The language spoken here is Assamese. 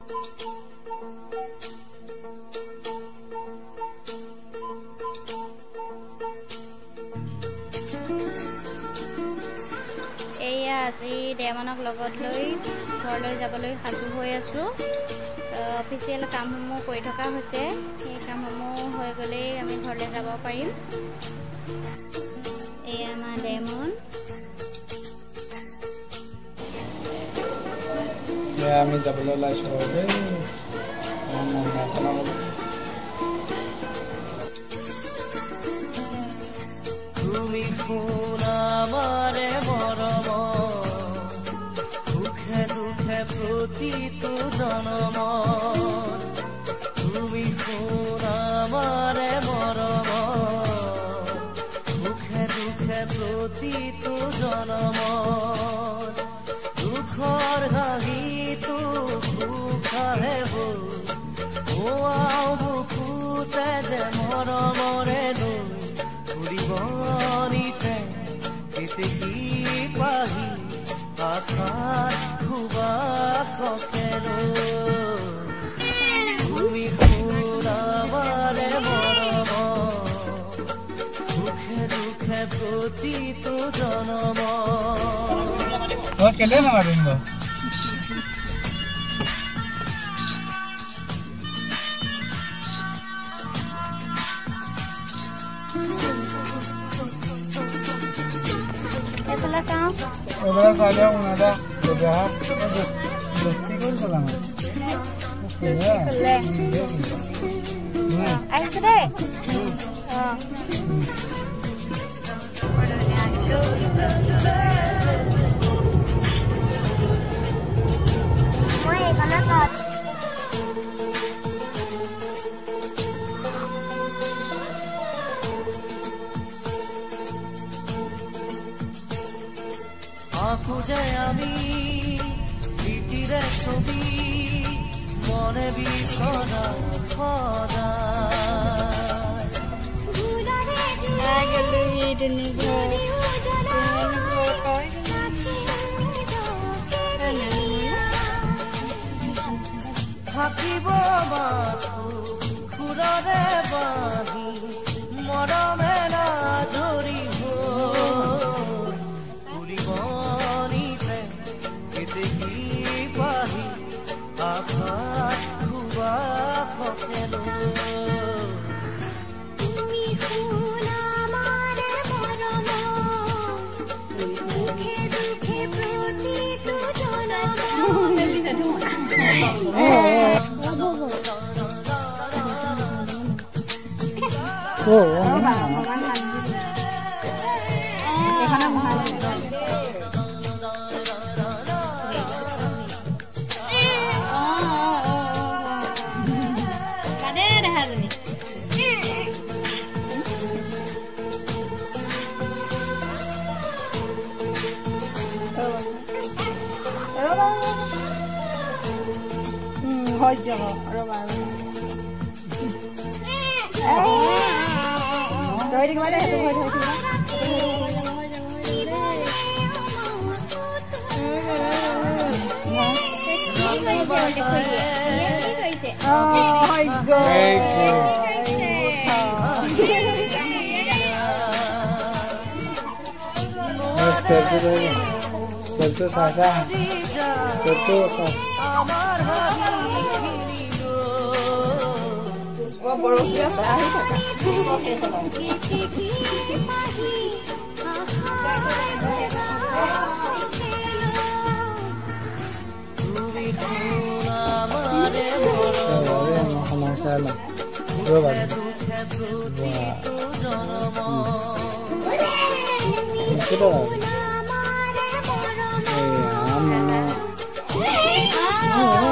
এয়া আজি ডেমনক লগত লৈ ঘৰলৈ যাবলৈ সাজু হৈ আছো অফিচিয়েল কামসমূহ কৰি থকা হৈছে এই কামসমূহ হৈ গ'লে আমি ঘৰলৈ যাব পাৰিম এয়া আমাৰ ডেমন আমি যাবলৈ ওলাইছো তুমি কোন আমারে মরম দুঃখে দুঃখে প্রতিটো জনম তুমি কোন আমারে মরম দুঃখে দুঃখে প্রতিটো জনম দুঃখর হাঁহিটো সুখাহেব ওয়াও বুকুতে যে মরমরে লৈ ফুৰিবনিতে কেতেকি পাহি আশাত খুবা খকেৰো তুমি কোন আমাৰে মৰম দুখে দুখে প্ৰতিটো জনম কেলে নামাৰিম এফালে চাওঁ এবাৰ চালে উনাদা ব্যৱহাৰ দস্তি কৰি চলাম আহিছে দেই মই এইফালে চাওঁ খুঁজে আমি প্ৰীতিৰে ছবি মনে বিছনা সদা থাকিব খুৰাৰে বাহি মৰমেৰা ধৰিব পাহি আশাত খুবা খকেলো তুমি কোন আমাৰে মৰম দুখে দুখে প্ৰতিটো জনম হৈ যাব ৰবা ধৰি থাকিবা দেই সেইটো হৈ বৰফীয়া আহি থকা Wow.